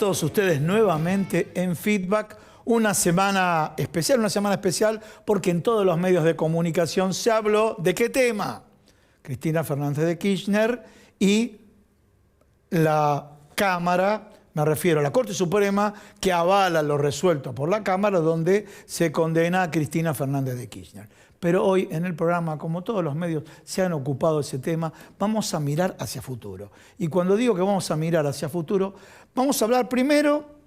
todos ustedes nuevamente en Feedback. Una semana especial porque en todos los medios de comunicación se habló de ¿qué tema? Cristina Fernández de Kirchner y la Cámara, me refiero a la Corte Suprema, que avala lo resuelto por la Cámara, donde se condena a Cristina Fernández de Kirchner. Pero hoy en el programa, como todos los medios se han ocupado de ese tema, vamos a mirar hacia futuro. Y cuando digo que vamos a mirar hacia futuro, vamos a hablar primero,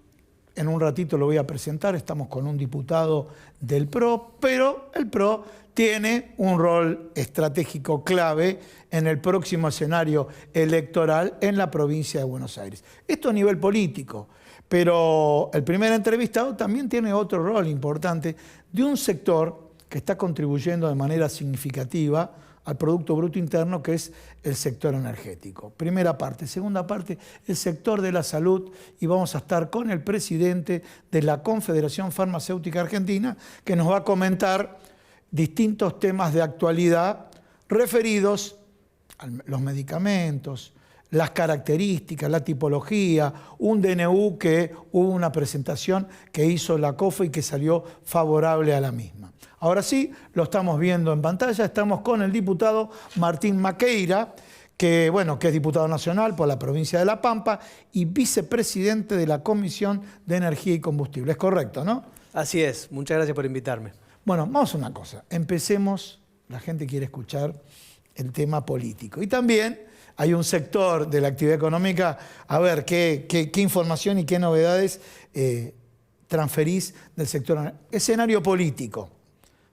en un ratito lo voy a presentar, estamos con un diputado del PRO, pero el PRO tiene un rol estratégico clave en el próximo escenario electoral en la provincia de Buenos Aires. Esto a nivel político, pero el primer entrevistado también tiene otro rol importante de un sector que está contribuyendo de manera significativa al Producto Bruto Interno, que es el sector energético. Primera parte. Segunda parte, el sector de la salud, y vamos a estar con el presidente de la Confederación Farmacéutica Argentina, que nos va a comentar distintos temas de actualidad referidos a los medicamentos, las características, la tipología, un DNU que hubo una presentación que hizo la COFE y que salió favorable a la misma. Ahora sí, lo estamos viendo en pantalla, estamos con el diputado Martín Maqueira, que es diputado nacional por la provincia de La Pampa y vicepresidente de la Comisión de Energía y Combustible. ¿Es correcto, no? Así es, muchas gracias por invitarme. Bueno, vamos a una cosa, empecemos, la gente quiere escuchar el tema político. Y también hay un sector de la actividad económica, a ver qué información y qué novedades transferís del sector. Escenario político.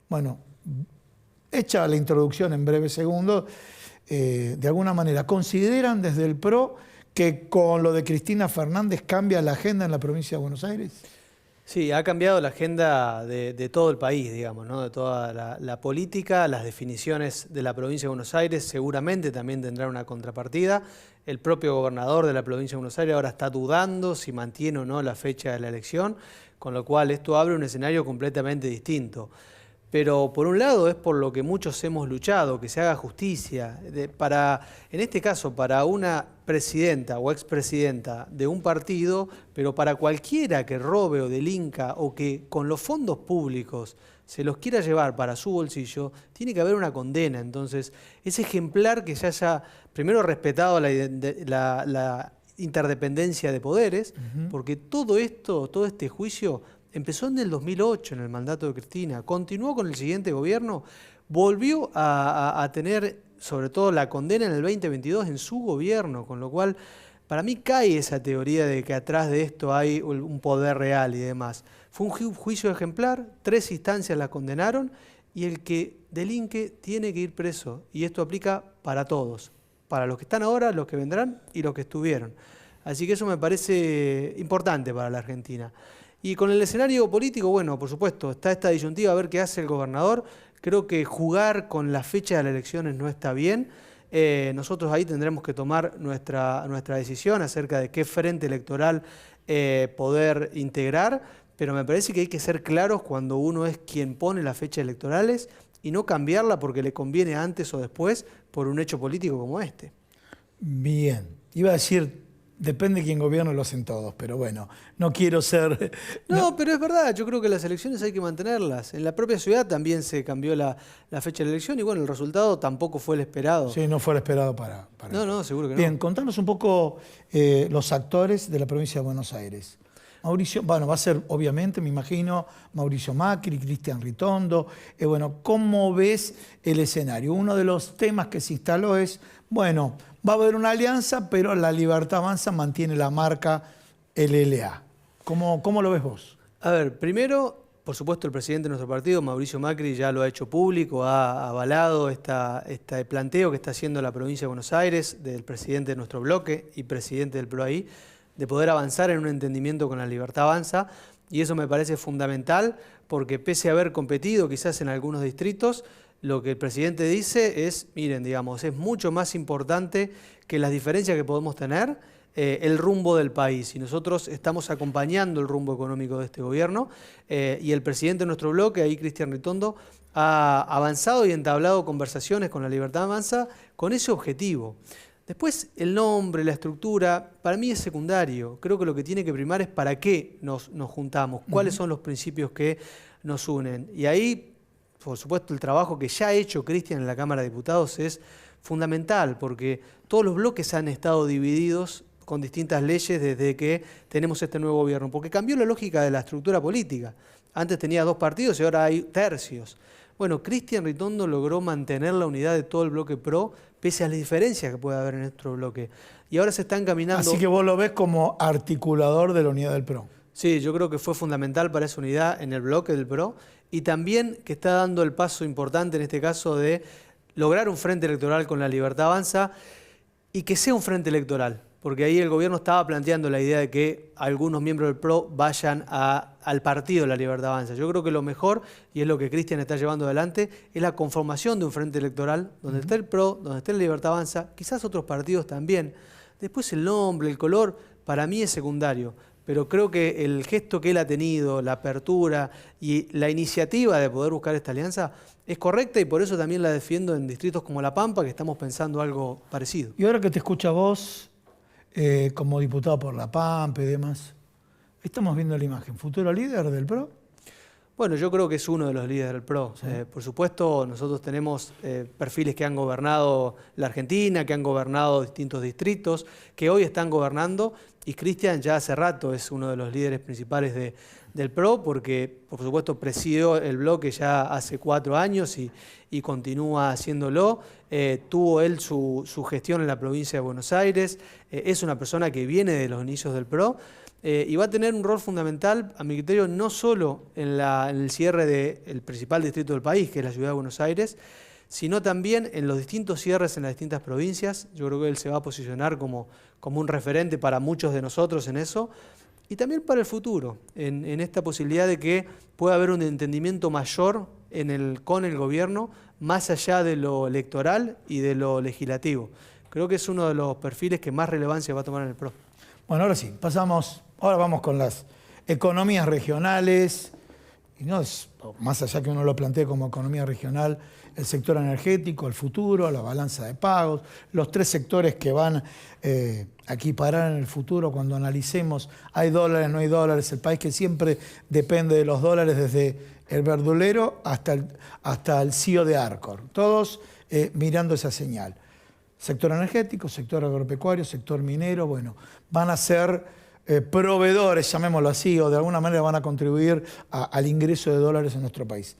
Bueno, hecha la introducción en breves segundos, de alguna manera, ¿consideran desde el PRO que con lo de Cristina Fernández cambia la agenda en la provincia de Buenos Aires? Sí, ha cambiado la agenda de todo el país, digamos, ¿no? De toda la política, las definiciones de la provincia de Buenos Aires seguramente también tendrán una contrapartida. El propio gobernador de la provincia de Buenos Aires ahora está dudando si mantiene o no la fecha de la elección, con lo cual esto abre un escenario completamente distinto. Pero por un lado es por lo que muchos hemos luchado, que se haga justicia. En este caso, para una presidenta o expresidenta de un partido, pero para cualquiera que robe o delinca o que con los fondos públicos se los quiera llevar para su bolsillo, tiene que haber una condena. Entonces, es ejemplar que se haya primero respetado la interdependencia de poderes, porque todo este juicio empezó en el 2008, en el mandato de Cristina, continuó con el siguiente gobierno, volvió a tener sobre todo la condena en el 2022 en su gobierno, con lo cual para mí cae esa teoría de que atrás de esto hay un poder real y demás. Fue un juicio ejemplar, 3 instancias la condenaron y el que delinque tiene que ir preso. Y esto aplica para todos, para los que están ahora, los que vendrán y los que estuvieron. Así que eso me parece importante para la Argentina. Y con el escenario político, bueno, por supuesto, está esta disyuntiva a ver qué hace el gobernador. Creo que jugar con la fecha de las elecciones no está bien. Nosotros ahí tendremos que tomar nuestra decisión acerca de qué frente electoral poder integrar, pero me parece que hay que ser claros cuando uno es quien pone las fechas electorales y no cambiarla porque le conviene antes o después por un hecho político como este. Bien, iba a decir, depende de quién gobierne, lo hacen todos, pero bueno, no quiero ser... No, pero es verdad, yo creo que las elecciones hay que mantenerlas. En la propia ciudad también se cambió la fecha de la elección y bueno, el resultado tampoco fue el esperado. Sí, no fue el esperado para No, seguro que no. Bien, contanos un poco los actores de la provincia de Buenos Aires. Mauricio, va a ser obviamente, me imagino, Mauricio Macri, Cristian Ritondo. ¿Cómo ves el escenario? Uno de los temas que se instaló es, bueno, va a haber una alianza, pero la Libertad Avanza mantiene la marca LLA. ¿Cómo lo ves vos? A ver, primero, por supuesto, el presidente de nuestro partido, Mauricio Macri, ya lo ha hecho público, ha avalado este planteo que está haciendo la provincia de Buenos Aires, del presidente de nuestro bloque y presidente del PROAI, de poder avanzar en un entendimiento con la Libertad Avanza, y eso me parece fundamental, porque pese a haber competido quizás en algunos distritos, lo que el presidente dice es, miren, digamos, es mucho más importante que las diferencias que podemos tener, el rumbo del país. Y nosotros estamos acompañando el rumbo económico de este gobierno, y el presidente de nuestro bloque, ahí Cristian Ritondo, ha avanzado y entablado conversaciones con la Libertad Avanza con ese objetivo. Después, el nombre, la estructura, para mí es secundario. Creo que lo que tiene que primar es para qué nos juntamos, cuáles son los principios que nos unen. Y ahí, por supuesto, el trabajo que ya ha hecho Cristian en la Cámara de Diputados es fundamental, porque todos los bloques han estado divididos con distintas leyes desde que tenemos este nuevo gobierno, porque cambió la lógica de la estructura política. Antes tenía 2 partidos y ahora hay tercios. Bueno, Cristian Ritondo logró mantener la unidad de todo el bloque PRO, pese a las diferencias que puede haber en nuestro bloque. Y ahora se está encaminando... Así que vos lo ves como articulador de la unidad del PRO. Sí, yo creo que fue fundamental para esa unidad en el bloque del PRO y también que está dando el paso importante en este caso de lograr un frente electoral con la Libertad Avanza y que sea un frente electoral. Porque ahí el gobierno estaba planteando la idea de que algunos miembros del PRO vayan al partido de la Libertad Avanza. Yo creo que lo mejor, y es lo que Cristian está llevando adelante, es la conformación de un frente electoral donde esté el PRO, donde esté la Libertad Avanza, quizás otros partidos también. Después el nombre, el color, para mí es secundario. Pero creo que el gesto que él ha tenido, la apertura y la iniciativa de poder buscar esta alianza es correcta y por eso también la defiendo en distritos como La Pampa, que estamos pensando algo parecido. Y ahora que te escucha vos, como diputado por La Pampa y demás, estamos viendo la imagen. ¿Futuro líder del PRO? Bueno, yo creo que es uno de los líderes del PRO. Sí. Por supuesto, nosotros tenemos perfiles que han gobernado la Argentina, que han gobernado distintos distritos, que hoy están gobernando, y Cristian ya hace rato es uno de los líderes principales del PRO, porque por supuesto presidió el bloque ya hace 4 años y continúa haciéndolo. Tuvo él su gestión en la provincia de Buenos Aires, es una persona que viene de los inicios del PRO, y va a tener un rol fundamental, a mi criterio, no solo en el cierre del principal distrito del país, que es la ciudad de Buenos Aires, sino también en los distintos cierres en las distintas provincias. Yo creo que él se va a posicionar como un referente para muchos de nosotros en eso, y también para el futuro, en esta posibilidad de que pueda haber un entendimiento mayor con el gobierno, más allá de lo electoral y de lo legislativo. Creo que es uno de los perfiles que más relevancia va a tomar en el PRO. Bueno, ahora sí, ahora vamos con las economías regionales, y no es, más allá que uno lo plantee como economía regional, el sector energético, el futuro, la balanza de pagos, los 3 sectores que van a equiparar en el futuro cuando analicemos, hay dólares, no hay dólares, el país que siempre depende de los dólares desde el verdulero hasta el CEO de Arcor, todos mirando esa señal. Sector energético, sector agropecuario, sector minero, bueno, van a ser proveedores, llamémoslo así, o de alguna manera van a contribuir al ingreso de dólares en nuestro país.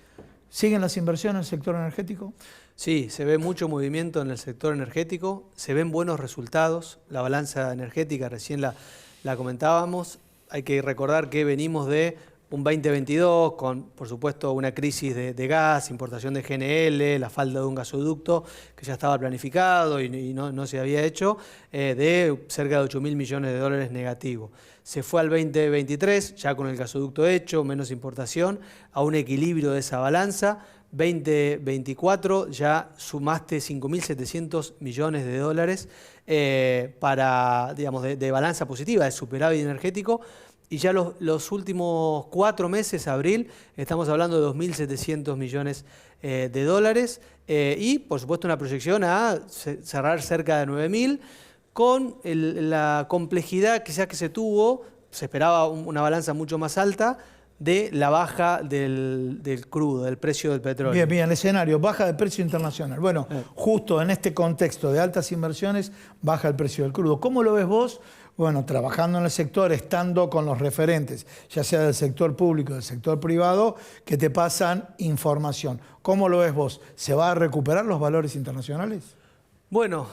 ¿Siguen las inversiones en el sector energético? Sí, se ve mucho movimiento en el sector energético, se ven buenos resultados. La balanza energética recién la comentábamos. Hay que recordar que venimos de un 2022 con, por supuesto, una crisis de gas, importación de GNL, la falta de un gasoducto que ya estaba planificado y no se había hecho, de cerca de 8.000 millones de dólares negativo. Se fue al 2023, ya con el gasoducto hecho, menos importación, a un equilibrio de esa balanza. 2024 ya sumaste 5.700 millones de dólares para, digamos, de balanza positiva, de superávit energético. Y ya los últimos 4 meses, abril, estamos hablando de 2.700 millones de dólares y, por supuesto, una proyección a cerrar cerca de 9.000, con la complejidad quizás que se tuvo, se esperaba una balanza mucho más alta, de la baja del crudo, del precio del petróleo. Bien, bien, el escenario, baja del precio internacional. Bueno, justo en este contexto de altas inversiones, baja el precio del crudo. ¿Cómo lo ves vos? Bueno, trabajando en el sector, estando con los referentes, ya sea del sector público o del sector privado, que te pasan información. ¿Cómo lo ves vos? ¿Se va a recuperar los valores internacionales? Bueno,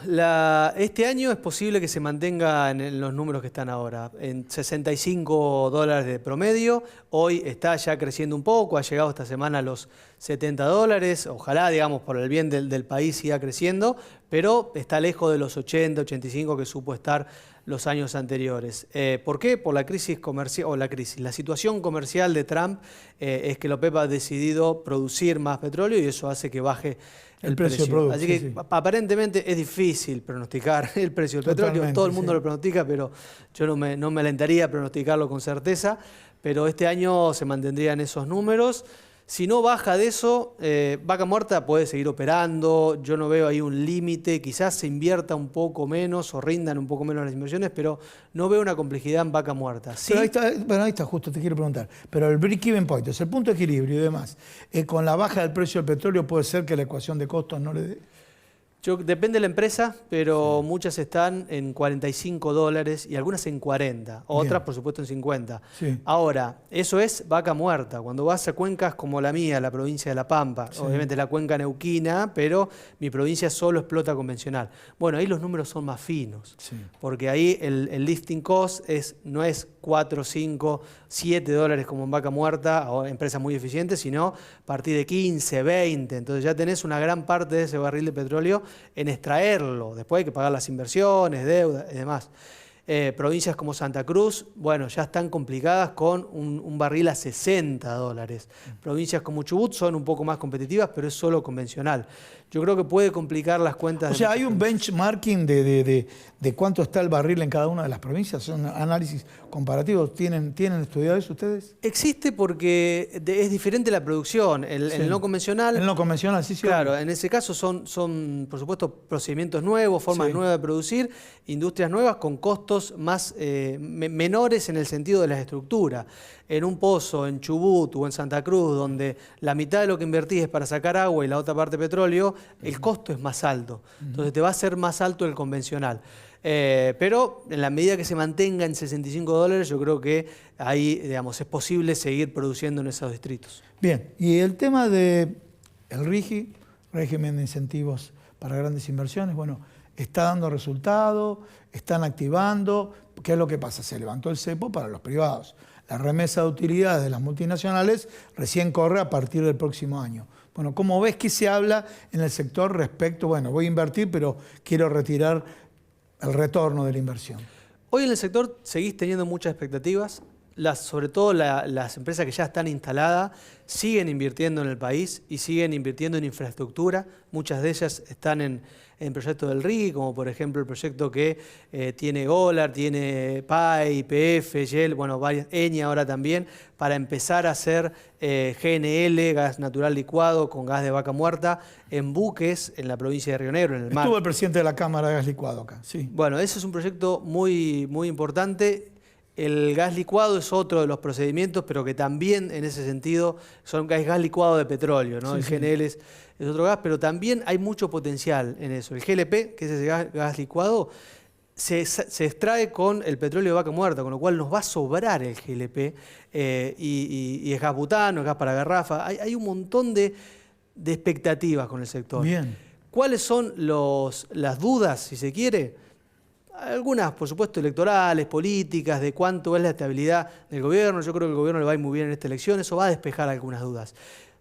este año es posible que se mantenga en los números que están ahora, en 65 dólares de promedio. Hoy está ya creciendo un poco, ha llegado esta semana a los 70 dólares. Ojalá, digamos, por el bien del país siga creciendo, pero está lejos de los 80, 85 que supo estar los años anteriores. ¿Por qué? Por la crisis comercial, la situación comercial de Trump es que la OPEP ha decidido producir más petróleo y eso hace que baje el precio del producto. Así que aparentemente es difícil pronosticar el precio del petróleo. Todo el mundo lo pronostica, pero yo no me alentaría a pronosticarlo con certeza. Pero este año se mantendrían esos números. Si no baja de eso, Vaca Muerta puede seguir operando, yo no veo ahí un límite, quizás se invierta un poco menos o rindan un poco menos las inversiones, pero no veo una complejidad en Vaca Muerta. ¿Sí? Pero ahí está, justo te quiero preguntar, pero el break-even point, es el punto de equilibrio y demás, con la baja del precio del petróleo puede ser que la ecuación de costos no le dé. Depende de la empresa, pero muchas están en $45 y algunas en 40, otras por supuesto en 50. Sí. Ahora, eso es Vaca Muerta. Cuando vas a cuencas como la mía, la provincia de La Pampa, obviamente la cuenca neuquina, pero mi provincia solo explota convencional. Bueno, ahí los números son más finos, porque ahí el lifting cost no es 4, 5, $7 como en Vaca Muerta, o empresas muy eficientes, sino a partir de 15, 20. Entonces ya tenés una gran parte de ese barril de petróleo en extraerlo. Después hay que pagar las inversiones, deuda y demás. Provincias como Santa Cruz, bueno, ya están complicadas con un barril a $60. Provincias como Chubut son un poco más competitivas, pero es solo convencional. Yo creo que puede complicar las cuentas. O sea, ¿hay un benchmarking de cuánto está el barril en cada una de las provincias? ¿Son análisis comparativos? ¿Tienen estudiado eso ustedes? Existe porque es diferente la producción. El no convencional... El no convencional, sí. Claro, en ese caso son, por supuesto, procedimientos nuevos, formas nuevas de producir, industrias nuevas con costos más menores en el sentido de la estructura. En un pozo, en Chubut o en Santa Cruz, donde la mitad de lo que invertís es para sacar agua y la otra parte petróleo, el costo es más alto. Entonces te va a ser más alto el convencional. Pero en la medida que se mantenga en $65, yo creo que ahí, digamos, es posible seguir produciendo en esos distritos. Bien, y el tema del RIGI, régimen de incentivos para grandes inversiones, bueno, está dando resultado, están activando. ¿Qué es lo que pasa? Se levantó el cepo para los privados. La remesa de utilidades de las multinacionales recién corre a partir del próximo año. Bueno, ¿cómo ves que se habla en el sector respecto, bueno, voy a invertir, pero quiero retirar el retorno de la inversión? Hoy en el sector seguís teniendo muchas expectativas. Sobre todo las empresas que ya están instaladas siguen invirtiendo en el país y siguen invirtiendo en infraestructura. Muchas de ellas están en proyectos del RIGI, como por ejemplo el proyecto que tiene Golar, tiene PAI, YPF, Shell, bueno, varias, Eni ahora también, para empezar a hacer GNL, gas natural licuado con gas de vaca muerta, en buques en la provincia de Río Negro, en el mar. Estuvo el presidente de la Cámara de Gas Licuado acá, sí. Bueno, ese es un proyecto muy, muy importante. El gas licuado es otro de los procedimientos, pero que también en ese sentido es gas licuado de petróleo, ¿no? Sí, el GNL es otro gas, pero también hay mucho potencial en eso. El GLP, que es ese gas licuado, se extrae con el petróleo de vaca muerta, con lo cual nos va a sobrar el GLP y es gas butano, es gas para garrafa. Hay un montón de expectativas con el sector. Bien. ¿Cuáles son las dudas, si se quiere? Algunas, por supuesto, electorales, políticas, de cuánto es la estabilidad del gobierno. Yo creo que el gobierno le va a ir muy bien en esta elección. Eso va a despejar algunas dudas.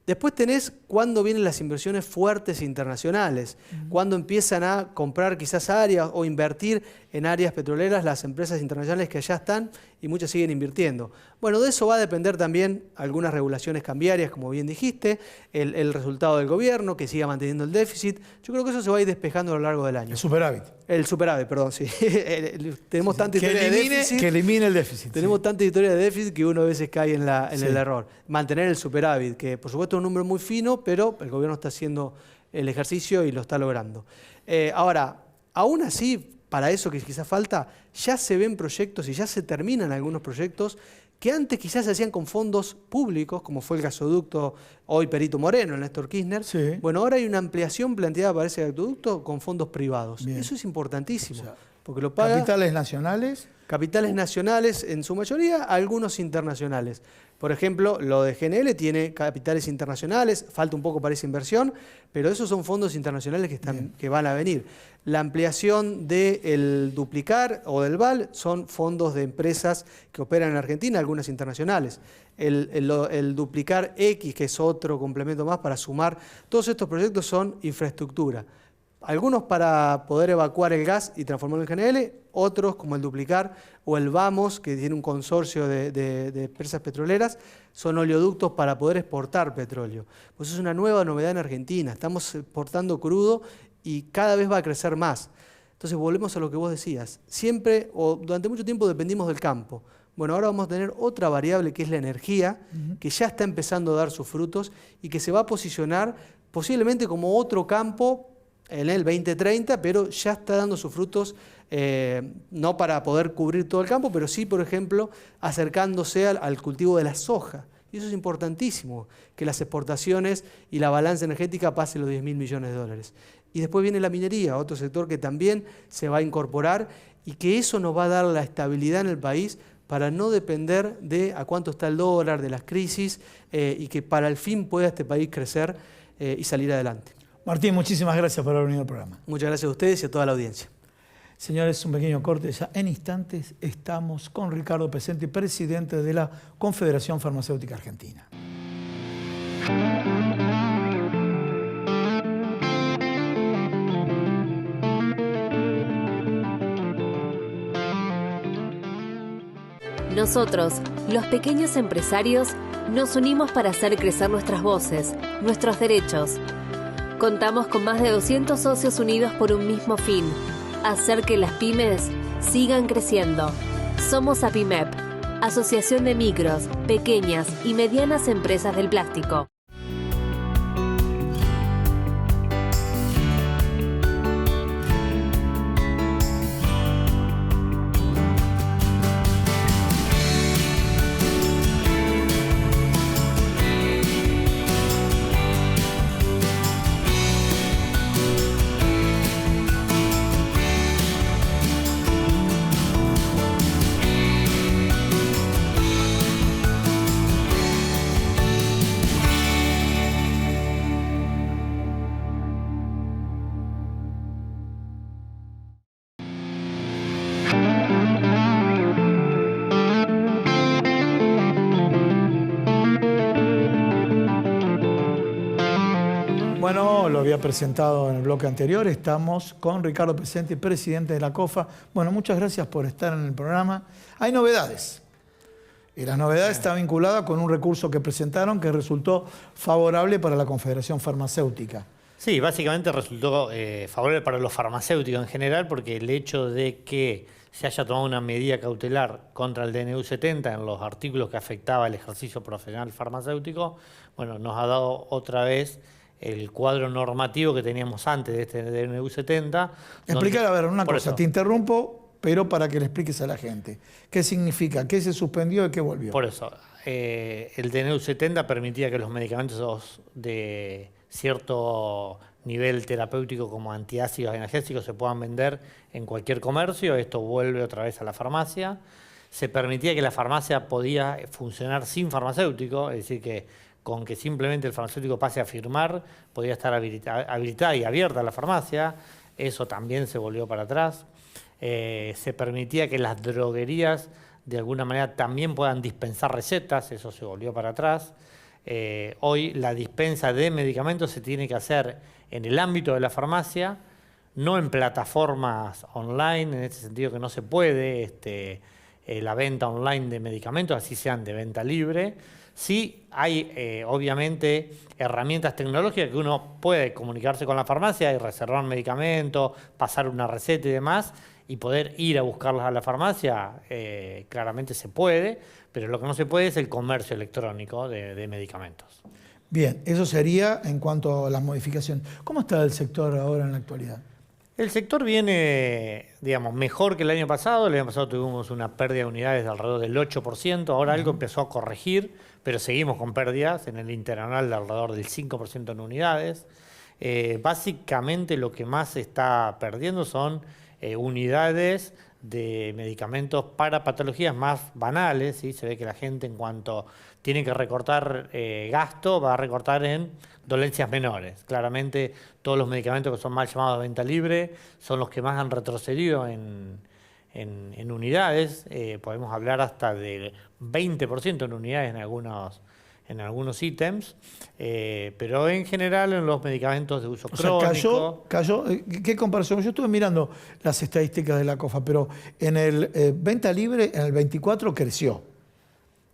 Después tenés cuándo vienen las inversiones fuertes internacionales, cuándo empiezan a comprar quizás áreas o invertir en áreas petroleras las empresas internacionales que allá están y muchas siguen invirtiendo. Bueno, de eso va a depender también algunas regulaciones cambiarias, como bien dijiste, el resultado del gobierno, que siga manteniendo el déficit. Yo creo que eso se va a ir despejando a lo largo del año. El superávit. El superávit, perdón, sí. Tenemos tanta historia de déficit. Que elimine el déficit. Tenemos tanta historia de déficit que uno a veces cae en el error. Mantener el superávit, que por supuesto es un número muy fino, pero el gobierno está haciendo el ejercicio y lo está logrando. Ahora, aún así, para eso que quizás falta, ya se ven proyectos y ya se terminan algunos proyectos que antes quizás se hacían con fondos públicos, como fue el gasoducto hoy Perito Moreno, el Néstor Kirchner. Sí. Bueno, ahora hay una ampliación planteada para ese gasoducto con fondos privados. Bien. Eso es importantísimo, O sea, porque lo paga... Capitales nacionales. Capitales nacionales en su mayoría, algunos internacionales. Por ejemplo, lo de GNL tiene capitales internacionales, falta un poco para esa inversión, pero esos son fondos internacionales que van a venir. La ampliación del Duplicar o del VAL son fondos de empresas que operan en Argentina, algunas internacionales. El Duplicar X, que es otro complemento más para sumar, todos estos proyectos son infraestructura. Algunos para poder evacuar el gas y transformarlo en GNL, otros como el Duplicar o el Vamos, que tiene un consorcio de empresas petroleras, son oleoductos para poder exportar petróleo. Pues es una nueva novedad en Argentina, estamos exportando crudo y cada vez va a crecer más. Entonces volvemos a lo que vos decías, siempre o durante mucho tiempo dependimos del campo. Bueno, ahora vamos a tener otra variable que es la energía, que ya está empezando a dar sus frutos y que se va a posicionar posiblemente como otro campo en el 2030, pero ya está dando sus frutos, no para poder cubrir todo el campo, pero sí, por ejemplo, acercándose al cultivo de la soja. Y eso es importantísimo, que las exportaciones y la balanza energética pase los 10.000 millones de dólares. Y después viene la minería, otro sector que también se va a incorporar y que eso nos va a dar la estabilidad en el país para no depender de a cuánto está el dólar, de las crisis, y que para el fin pueda este país crecer y salir adelante. Martín, muchísimas gracias por haber venido al programa. Muchas gracias a ustedes y a toda la audiencia. Señores, un pequeño corte. Ya en instantes estamos con Ricardo Pesenti, presidente de la Confederación Farmacéutica Argentina. Nosotros, los pequeños empresarios, nos unimos para hacer crecer nuestras voces, nuestros derechos. Contamos con más de 200 socios unidos por un mismo fin: hacer que las pymes sigan creciendo. Somos APIMEP, Asociación de Micros, Pequeñas y Medianas Empresas del Plástico. Bueno, lo había presentado en el bloque anterior. Estamos con Ricardo Pesenti, presidente de la COFA. Bueno, muchas gracias por estar en el programa. Hay novedades. Y la novedad está vinculada con un recurso que presentaron que resultó favorable para la Confederación Farmacéutica. Sí, básicamente resultó favorable para los farmacéuticos en general, porque el hecho de que se haya tomado una medida cautelar contra el DNU 70 en los artículos que afectaba el ejercicio profesional farmacéutico, bueno, nos ha dado otra vez el cuadro normativo que teníamos antes de este DNU 70. Explicar, a ver, una cosa, te interrumpo, pero para que le expliques a la gente. ¿Qué significa? ¿Qué se suspendió y qué volvió? Por eso, el DNU 70 permitía que los medicamentos de cierto nivel terapéutico como antiácidos analgésicos se puedan vender en cualquier comercio. Esto vuelve otra vez a la farmacia. Se permitía que la farmacia podía funcionar sin farmacéutico, es decir, que con que simplemente el farmacéutico pase a firmar, podía estar habilitada y abierta la farmacia. Eso también se volvió para atrás. Se permitía que las droguerías de alguna manera también puedan dispensar recetas, eso se volvió para atrás. Hoy la dispensa de medicamentos se tiene que hacer en el ámbito de la farmacia, no en plataformas online, en este sentido que no se puede la venta online de medicamentos, así sean de venta libre. Sí hay, obviamente, herramientas tecnológicas que uno puede comunicarse con la farmacia y reservar un medicamento, pasar una receta y demás, y poder ir a buscarlas a la farmacia, claramente se puede, pero lo que no se puede es el comercio electrónico de medicamentos. Bien, eso sería en cuanto a las modificaciones. ¿Cómo está el sector ahora en la actualidad? El sector viene, digamos, mejor que el año pasado. El año pasado tuvimos una pérdida de unidades de alrededor del 8%. Ahora algo empezó a corregir, pero seguimos con pérdidas en el interanual de alrededor del 5% en unidades. Básicamente lo que más se está perdiendo son unidades de medicamentos para patologías más banales, ¿sí? Se ve que la gente, en cuanto tiene que recortar gasto, va a recortar en dolencias menores. Claramente todos los medicamentos que son mal llamados de venta libre son los que más han retrocedido en unidades. Podemos hablar hasta del 20% en unidades en algunos ítems, pero en general en los medicamentos de uso crónico. Cayó. ¿Qué comparación? Yo estuve mirando las estadísticas de la COFA, pero en el venta libre, en el 24 creció.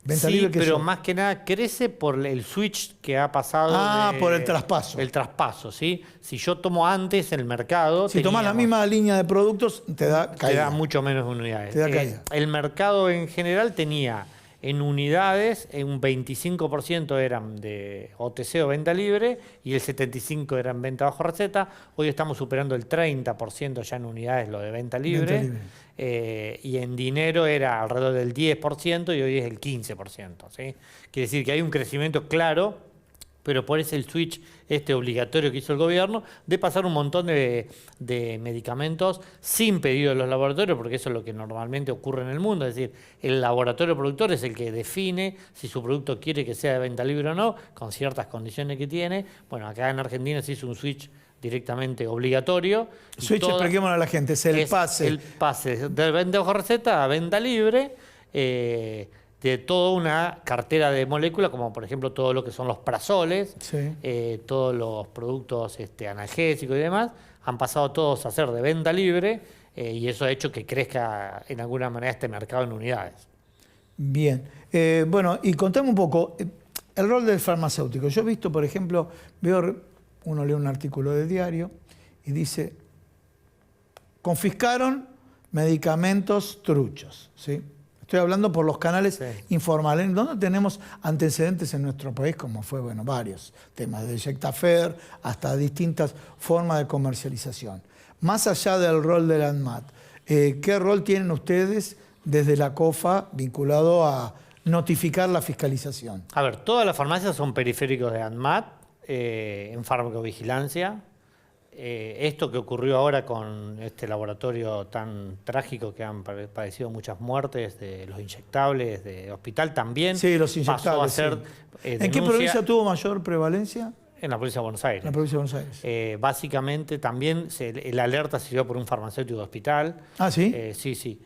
Venta Sí, libre, ¿qué pero son? más que nada crece por el switch que ha pasado. Por el traspaso. El traspaso, ¿sí? Si yo tomo antes el mercado. Si tomás la teníamos- misma línea de productos, te da Te caída. da mucho menos unidades. Te da caída. El mercado en general tenía en unidades, un 25% eran de OTC o venta libre y el 75% eran venta bajo receta. Hoy estamos superando el 30% ya en unidades lo de venta libre. Venta libre. Y en dinero era alrededor del 10% y hoy es el 15%. ¿Sí? Quiere decir que hay un crecimiento claro, pero por ese el switch obligatorio que hizo el gobierno de pasar un montón de medicamentos sin pedido de los laboratorios, porque eso es lo que normalmente ocurre en el mundo, es decir, el laboratorio productor es el que define si su producto quiere que sea de venta libre o no, con ciertas condiciones que tiene. Bueno, acá en Argentina se hizo un switch directamente obligatorio. Y Switch, expliquémosle a la gente, es el pase. El pase de venta bajo receta a venta libre, de toda una cartera de moléculas, como por ejemplo todo lo que son los prazoles, Sí. todos los productos analgésicos y demás, han pasado todos a ser de venta libre, y eso ha hecho que crezca en alguna manera este mercado en unidades. Bien. Bueno, y contame un poco el rol del farmacéutico. Yo he visto, por ejemplo, uno lee un artículo de diario y dice, confiscaron medicamentos truchos, ¿sí? Estoy hablando por los canales informales, donde tenemos antecedentes en nuestro país, como fue, varios temas, de Yectafer hasta distintas formas de comercialización. Más allá del rol del ANMAT, ¿qué rol tienen ustedes desde la COFA vinculado a notificar la fiscalización? A ver, todas las farmacias son periféricos de ANMAT, en farmacovigilancia. Esto que ocurrió ahora con este laboratorio tan trágico que han padecido muchas muertes de los inyectables de hospital también. Sí, los inyectables. Pasó a ser ¿En qué provincia tuvo mayor prevalencia? En la provincia de Buenos Aires. En la provincia de Buenos Aires. Básicamente también el alerta se dio por un farmacéutico de hospital. ¿Ah, sí? Sí.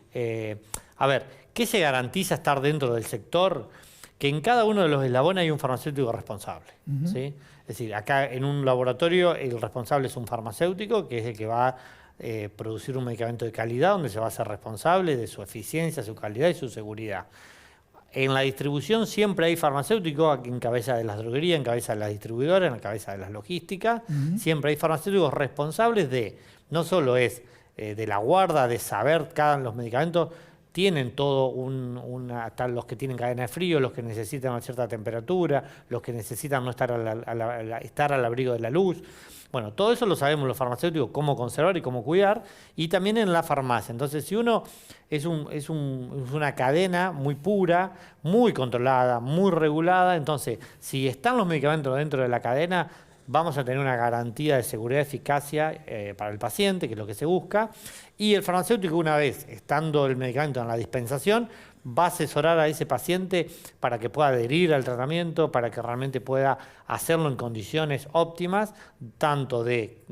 A ver, ¿qué se garantiza estar dentro del sector? Que en cada uno de los eslabones hay un farmacéutico responsable. ¿Sí? Es decir, acá en un laboratorio el responsable es un farmacéutico, que es el que va a producir un medicamento de calidad, donde se va a ser responsable de su eficiencia, su calidad y su seguridad. En la distribución siempre hay farmacéuticos en cabeza de las droguerías, en cabeza de las distribuidoras, en cabeza de las logísticas. Siempre hay farmacéuticos responsables de, no solo es de la guarda, de saber los medicamentos, tienen todo están los que tienen cadena de frío, los que necesitan una cierta temperatura, los que necesitan no estar estar al abrigo de la luz. Bueno, todo eso lo sabemos los farmacéuticos, cómo conservar y cómo cuidar, y también en la farmacia. Entonces, si uno es una cadena muy pura, muy controlada, muy regulada, entonces, si están los medicamentos dentro de la cadena, vamos a tener una garantía de seguridad y eficacia para el paciente, que es lo que se busca, y el farmacéutico, una vez estando el medicamento en la dispensación, va a asesorar a ese paciente para que pueda adherir al tratamiento, para que realmente pueda hacerlo en condiciones óptimas, tanto de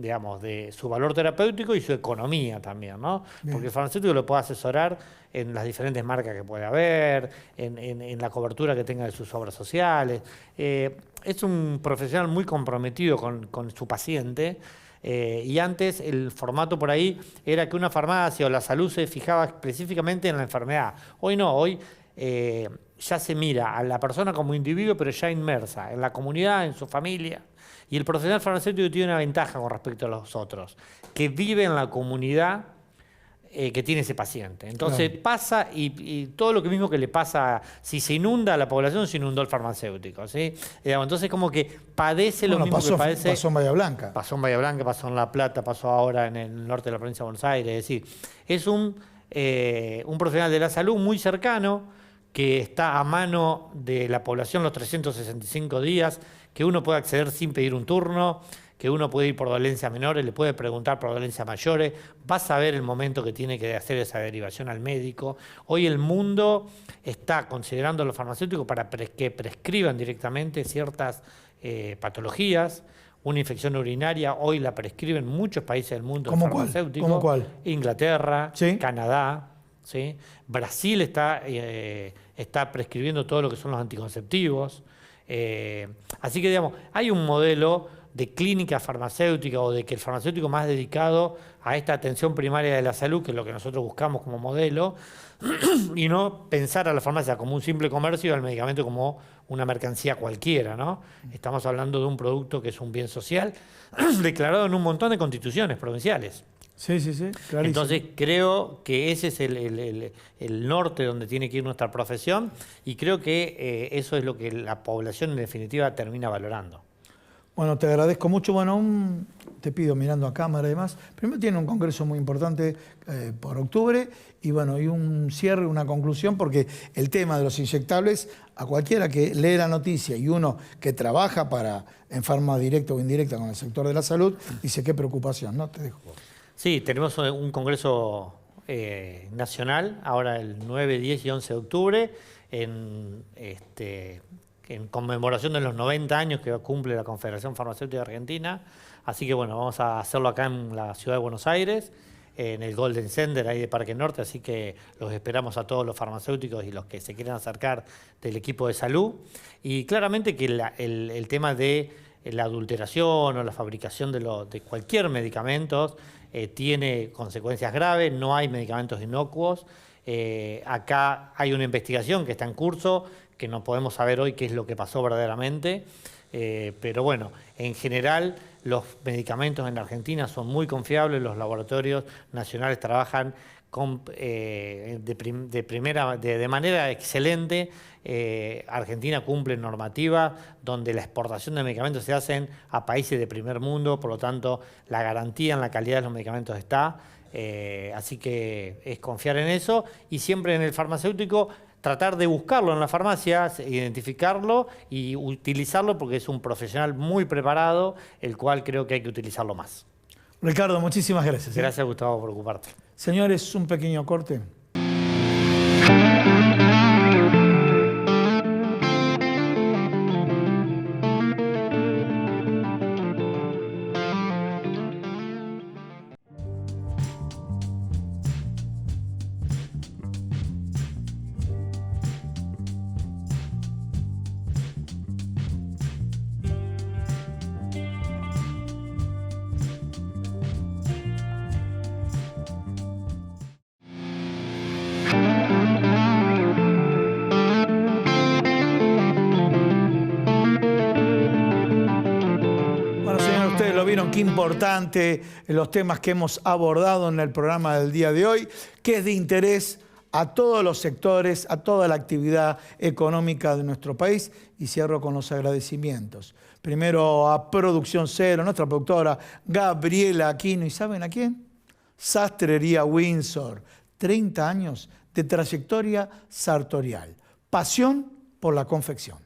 su valor terapéutico y su economía también, ¿no? Porque el farmacéutico lo puede asesorar en las diferentes marcas que puede haber, en la cobertura que tenga de sus obras sociales. Es un profesional muy comprometido con su paciente. Y antes el formato por ahí era que una farmacia o la salud se fijaba específicamente en la enfermedad. Hoy no, hoy ya se mira a la persona como individuo, pero ya inmersa en la comunidad, en su familia. Y el profesional farmacéutico tiene una ventaja con respecto a los otros, que vive en la comunidad que tiene ese paciente. Entonces pasa y todo lo que mismo que le pasa, si se inunda a la población, se inundó el farmacéutico, ¿sí? Entonces como que padece lo mismo que padece. Pasó en Bahía Blanca. Pasó en Bahía Blanca, pasó en La Plata, pasó ahora en el norte de la provincia de Buenos Aires. Es decir, es un profesional de la salud muy cercano, que está a mano de la población los 365 días, que uno puede acceder sin pedir un turno, que uno puede ir por dolencias menores, le puede preguntar por dolencias mayores, va a saber el momento que tiene que hacer esa derivación al médico. Hoy el mundo está considerando a los farmacéuticos para que prescriban directamente ciertas patologías. Una infección urinaria hoy la prescriben muchos países del mundo farmacéutico. ¿Cómo cuál? Inglaterra, ¿Sí? Canadá, ¿sí? Brasil está prescribiendo todo lo que son los anticonceptivos. Así que, hay un modelo de clínica farmacéutica o de que el farmacéutico más dedicado a esta atención primaria de la salud, que es lo que nosotros buscamos como modelo, y no pensar a la farmacia como un simple comercio y al medicamento como una mercancía cualquiera, ¿no? Estamos hablando de un producto que es un bien social declarado en un montón de constituciones provinciales. Sí, clarísimo. Entonces creo que ese es el norte donde tiene que ir nuestra profesión y creo que eso es lo que la población en definitiva termina valorando. Bueno, te agradezco mucho. Bueno, te pido mirando a cámara y demás. Primero tiene un congreso muy importante por octubre y bueno, y un cierre, una conclusión, porque el tema de los inyectables, a cualquiera que lee la noticia y uno que trabaja en forma directa o indirecta con el sector de la salud, dice qué preocupación, ¿no? Te dejo. Sí, tenemos un congreso nacional, ahora el 9, 10 y 11 de octubre, en conmemoración de los 90 años que cumple la Confederación Farmacéutica de Argentina. Así que bueno, vamos a hacerlo acá en la ciudad de Buenos Aires, en el Golden Center, ahí de Parque Norte, así que los esperamos a todos los farmacéuticos y los que se quieran acercar del equipo de salud. Y claramente que el tema de la adulteración o la fabricación de cualquier medicamento tiene consecuencias graves, no hay medicamentos inocuos. Acá hay una investigación que está en curso, que no podemos saber hoy qué es lo que pasó verdaderamente, pero bueno, en general los medicamentos en Argentina son muy confiables, los laboratorios nacionales trabajan de manera excelente. Argentina cumple normativa donde la exportación de medicamentos se hacen a países de primer mundo, por lo tanto la garantía en la calidad de los medicamentos está, así que es confiar en eso y siempre en el farmacéutico tratar de buscarlo en la farmacia, identificarlo y utilizarlo porque es un profesional muy preparado, el cual creo que hay que utilizarlo más. Ricardo, muchísimas gracias. Gracias, Gustavo, por ocuparte. Señores, un pequeño corte. Qué importante los temas que hemos abordado en el programa del día de hoy, que es de interés a todos los sectores, a toda la actividad económica de nuestro país. Y cierro con los agradecimientos. Primero a Producción Cero, nuestra productora Gabriela Aquino. ¿Y saben a quién? Sastrería Windsor. 30 años de trayectoria sartorial. Pasión por la confección.